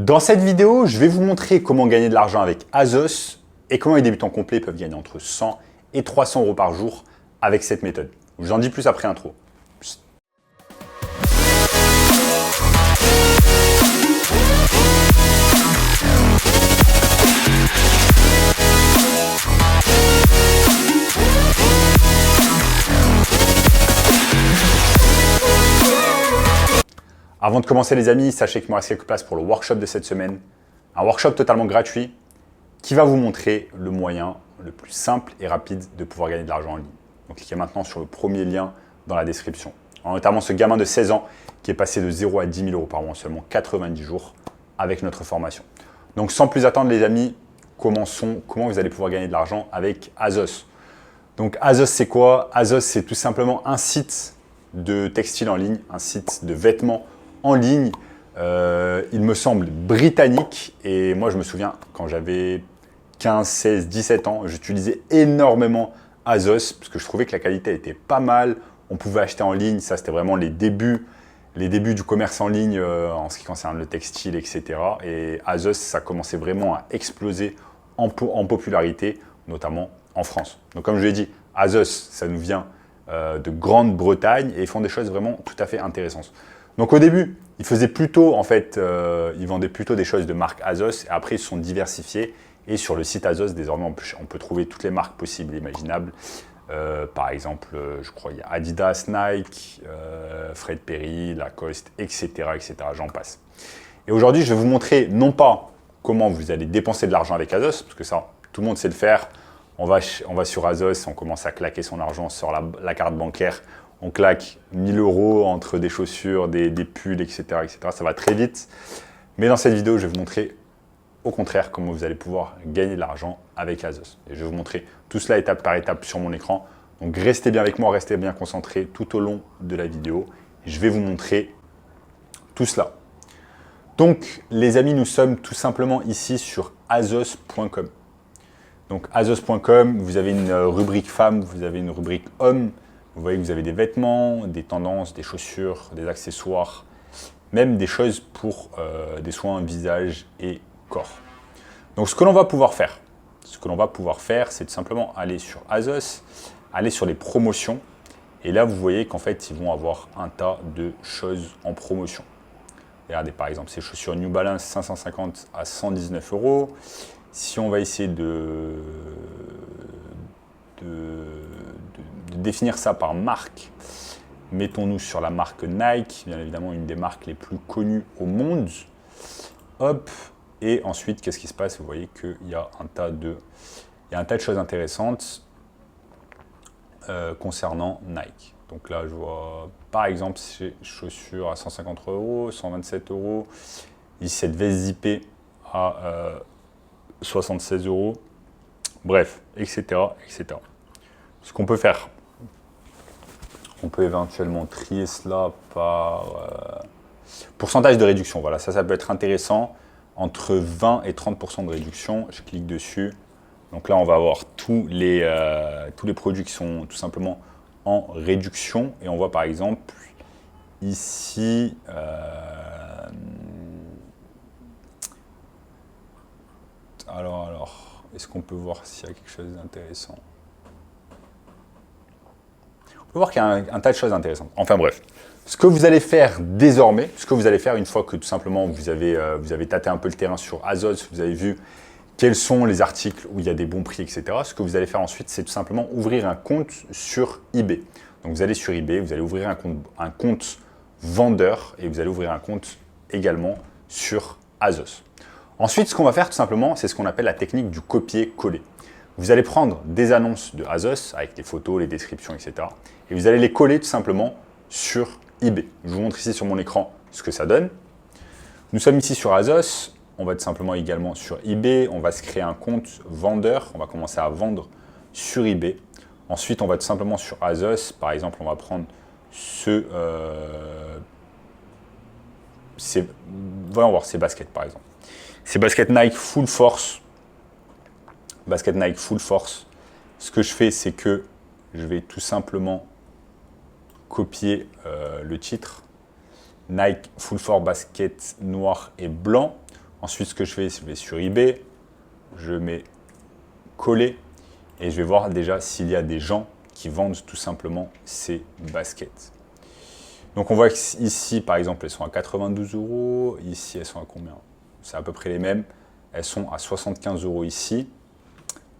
Dans cette vidéo, je vais vous montrer comment gagner de l'argent avec Azos et comment les débutants complets peuvent gagner entre 100 et 300 euros par jour avec cette méthode. Je vous en dis plus après l'intro. Avant de commencer les amis, sachez qu'il me reste quelques places pour le workshop de cette semaine. Un workshop totalement gratuit qui va vous montrer le moyen le plus simple et rapide de pouvoir gagner de l'argent en ligne. Donc cliquez maintenant sur le premier lien dans la description. Notamment ce gamin de 16 ans qui est passé de 0 à 10 000 euros par mois en seulement 90 jours avec notre formation. Donc sans plus attendre les amis, commençons. Comment vous allez pouvoir gagner de l'argent avec Azos. Donc Azos c'est quoi? Azos c'est tout simplement un site de textile en ligne, un site de vêtements en ligne, il me semble britannique, et moi je me souviens quand j'avais 15, 16, 17 ans, j'utilisais énormément Azos parce que je trouvais que la qualité était pas mal, on pouvait acheter en ligne, ça c'était vraiment les débuts du commerce en ligne en ce qui concerne le textile, etc. Et Azos, ça commençait vraiment à exploser en popularité, notamment en France. Donc comme je l'ai dit, Azos, ça nous vient de Grande-Bretagne et ils font des choses vraiment tout à fait intéressantes. Donc au début, ils faisaient plutôt, en fait, ils vendaient plutôt des choses de marque Azos et après ils se sont diversifiés et sur le site Azos, désormais, on peut trouver toutes les marques possibles et imaginables. Par exemple, je crois qu'il y a Adidas, Nike, Fred Perry, Lacoste, etc., etc. J'en passe. Et aujourd'hui, je vais vous montrer non pas comment vous allez dépenser de l'argent avec Azos, parce que ça, tout le monde sait le faire. On va sur Azos, on commence à claquer son argent sur la carte bancaire. On claque 1000 euros entre des chaussures, des pulls, etc., etc. Ça va très vite. Mais dans cette vidéo, je vais vous montrer au contraire comment vous allez pouvoir gagner de l'argent avec Azos. Et je vais vous montrer tout cela étape par étape sur mon écran. Donc restez bien avec moi, restez bien concentrés tout au long de la vidéo. Et je vais vous montrer tout cela. Donc les amis, nous sommes tout simplement ici sur azos.com. Donc azos.com, vous avez une rubrique femmes, vous avez une rubrique hommes. Vous voyez que vous avez des vêtements, des tendances, des chaussures, des accessoires, même des choses pour des soins visage et corps. Donc ce que l'on va pouvoir faire, c'est tout simplement aller sur Azos, aller sur les promotions. Et là, vous voyez qu'en fait, ils vont avoir un tas de choses en promotion. Regardez par exemple ces chaussures New Balance 550 à 119 euros. Si on va essayer de définir ça par marque, mettons-nous sur la marque Nike, bien évidemment une des marques les plus connues au monde. Hop, et ensuite, qu'est-ce qui se passe? Vous voyez qu'il y a un tas de choses intéressantes concernant Nike. Donc là, je vois par exemple ces chaussures à 150 euros, 127 euros, ici cette veste zippée à 76 euros, bref, etc., etc. Ce qu'on peut faire, on peut éventuellement trier cela par pourcentage de réduction. Voilà, ça peut être intéressant. Entre 20 et 30% de réduction, je clique dessus. Donc là, on va avoir tous les produits qui sont tout simplement en réduction. Et on voit par exemple ici, alors, est-ce qu'on peut voir s'il y a quelque chose d'intéressant? On peut voir qu'il y a un tas de choses intéressantes. Enfin bref, ce que vous allez faire désormais, ce que vous allez faire une fois que tout simplement vous avez tâté un peu le terrain sur Azos, vous avez vu quels sont les articles où il y a des bons prix, etc. Ce que vous allez faire ensuite, c'est tout simplement ouvrir un compte sur eBay. Donc vous allez sur eBay, vous allez ouvrir un compte vendeur et vous allez ouvrir un compte également sur Azos. Ensuite, ce qu'on va faire tout simplement, c'est ce qu'on appelle la technique du copier-coller. Vous allez prendre des annonces de Azos avec les photos, les descriptions, etc. Et vous allez les coller tout simplement sur eBay. Je vous montre ici sur mon écran ce que ça donne. Nous sommes ici sur Azos. On va tout simplement également sur eBay. On va se créer un compte vendeur. On va commencer à vendre sur eBay. Ensuite, on va tout simplement sur Azos. Par exemple, on va prendre voyons voir ces baskets par exemple. Ces baskets Nike Full Force. Basket Nike Full Force. Ce que je fais, c'est que je vais tout simplement copier le titre. Nike Full Force Basket noir et blanc. Ensuite, ce que je fais, je vais sur eBay, je mets coller et je vais voir déjà s'il y a des gens qui vendent tout simplement ces baskets. Donc on voit qu'ici, par exemple, elles sont à 92 €. Ici, elles sont à combien? C'est à peu près les mêmes. Elles sont à 75 € ici,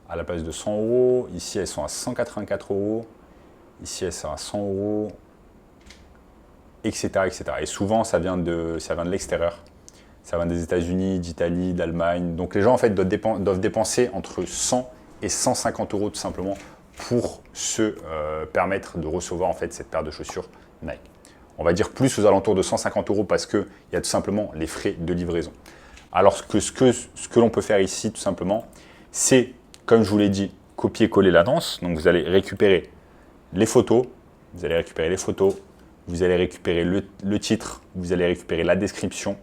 à la place de 100 €. Ici, elles sont à 184 €. Ici, elles sont à 100 €, etc., etc. Et souvent, ça vient de l'extérieur. Ça vient des États-Unis, d'Italie, d'Allemagne. Donc les gens, en fait, doivent dépenser entre 100 et 150 € tout simplement pour se permettre de recevoir en fait cette paire de chaussures Nike. On va dire plus aux alentours de 150 € parce qu'il y a tout simplement les frais de livraison. Alors ce que l'on peut faire ici tout simplement, c'est, comme je vous l'ai dit, copier-coller l'annonce. Donc vous allez récupérer les photos, vous allez récupérer le titre, vous allez récupérer la description,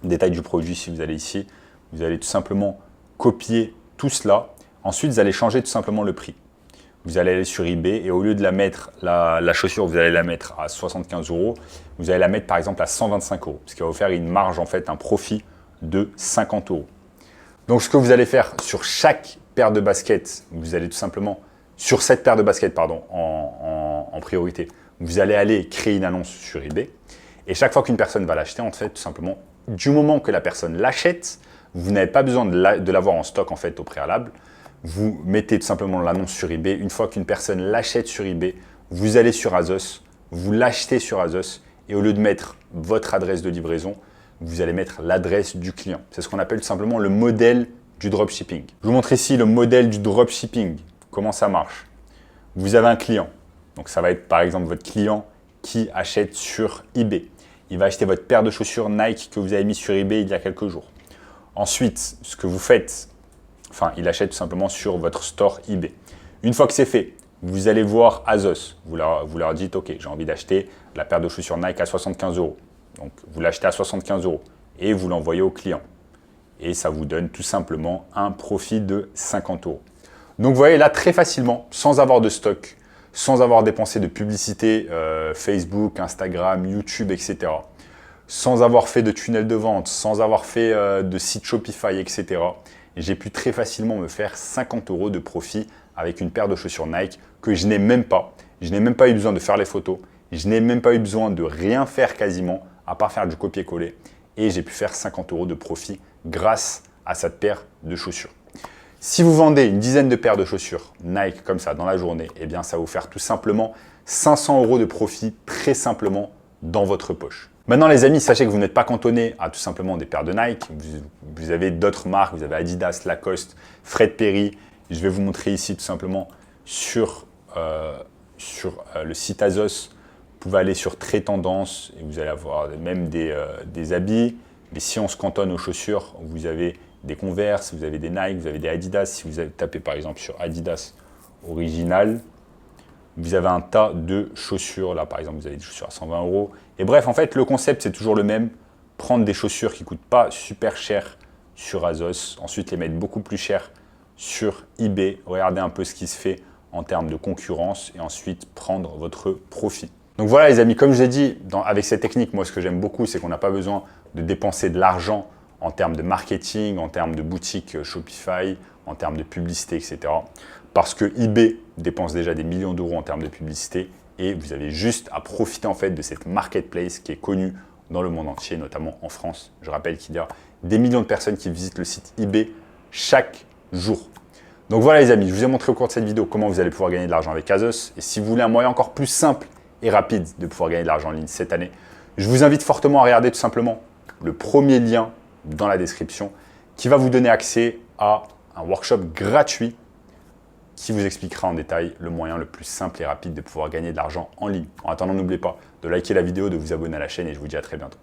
détail du produit si vous allez ici. Vous allez tout simplement copier tout cela. Ensuite, vous allez changer tout simplement le prix. Vous allez aller sur eBay et au lieu de la mettre, la chaussure, vous allez la mettre à 75 €, vous allez la mettre par exemple à 125 €, ce qui va vous faire une marge, en fait, un profit de 50 €. Donc, ce que vous allez faire sur chaque paire de baskets, vous allez tout simplement, sur cette paire de baskets, pardon, en priorité, vous allez aller créer une annonce sur eBay. Et chaque fois qu'une personne va l'acheter, en fait, tout simplement, du moment que la personne l'achète, vous n'avez pas besoin de l'avoir en stock en fait au préalable. Vous mettez tout simplement l'annonce sur eBay. Une fois qu'une personne l'achète sur eBay, vous allez sur Azos, vous l'achetez sur Azos et au lieu de mettre votre adresse de livraison, vous allez mettre l'adresse du client. C'est ce qu'on appelle tout simplement le modèle du dropshipping. Je vous montre ici le modèle du dropshipping. Comment ça marche? Vous avez un client. Donc ça va être par exemple votre client qui achète sur eBay. Il va acheter votre paire de chaussures Nike que vous avez mis sur eBay il y a quelques jours. Ensuite, ce que vous faites, il achète tout simplement sur votre store eBay. Une fois que c'est fait, vous allez voir Azos. Vous leur dites, OK, j'ai envie d'acheter la paire de chaussures Nike à 75 €. Donc, vous l'achetez à 75 € et vous l'envoyez au client. Et ça vous donne tout simplement un profit de 50 €. Donc, vous voyez là, très facilement, sans avoir de stock, sans avoir dépensé de publicité Facebook, Instagram, YouTube, etc., sans avoir fait de tunnel de vente, sans avoir fait de site Shopify, etc., j'ai pu très facilement me faire 50 € de profit avec une paire de chaussures Nike que je n'ai même pas. Je n'ai même pas eu besoin de faire les photos. Je n'ai même pas eu besoin de rien faire quasiment, à part faire du copier-coller. Et j'ai pu faire 50 € de profit grâce à cette paire de chaussures. Si vous vendez une dizaine de paires de chaussures Nike comme ça dans la journée, eh bien ça va vous faire tout simplement 500 € de profit très simplement dans votre poche. Maintenant les amis, sachez que vous n'êtes pas cantonné à tout simplement des paires de Nike. Vous avez d'autres marques, vous avez Adidas, Lacoste, Fred Perry. Je vais vous montrer ici tout simplement sur le site Azos. Vous pouvez aller sur Très Tendance et vous allez avoir même des habits. Mais si on se cantonne aux chaussures, vous avez des Converse, vous avez des Nike, vous avez des Adidas. Si vous tapez par exemple sur Adidas Original, vous avez un tas de chaussures. Là, par exemple, vous avez des chaussures à 120 €. Et bref, en fait, le concept, c'est toujours le même. Prendre des chaussures qui ne coûtent pas super cher sur Azos. Ensuite, les mettre beaucoup plus cher sur eBay. Regardez un peu ce qui se fait en termes de concurrence. Et ensuite, prendre votre profit. Donc voilà, les amis, comme je l'ai dit, avec cette technique, moi, ce que j'aime beaucoup, c'est qu'on n'a pas besoin de dépenser de l'argent en termes de marketing, en termes de boutique Shopify, en termes de publicité, etc. Parce que eBay dépense déjà des millions d'euros en termes de publicité et vous avez juste à profiter en fait de cette marketplace qui est connue dans le monde entier, notamment en France. Je rappelle qu'il y a des millions de personnes qui visitent le site eBay chaque jour. Donc voilà les amis, je vous ai montré au cours de cette vidéo comment vous allez pouvoir gagner de l'argent avec Azos. Et si vous voulez un moyen encore plus simple et rapide de pouvoir gagner de l'argent en ligne cette année, je vous invite fortement à regarder tout simplement le premier lien dans la description qui va vous donner accès à un workshop gratuit qui vous expliquera en détail le moyen le plus simple et rapide de pouvoir gagner de l'argent en ligne. En attendant, n'oubliez pas de liker la vidéo, de vous abonner à la chaîne et je vous dis à très bientôt.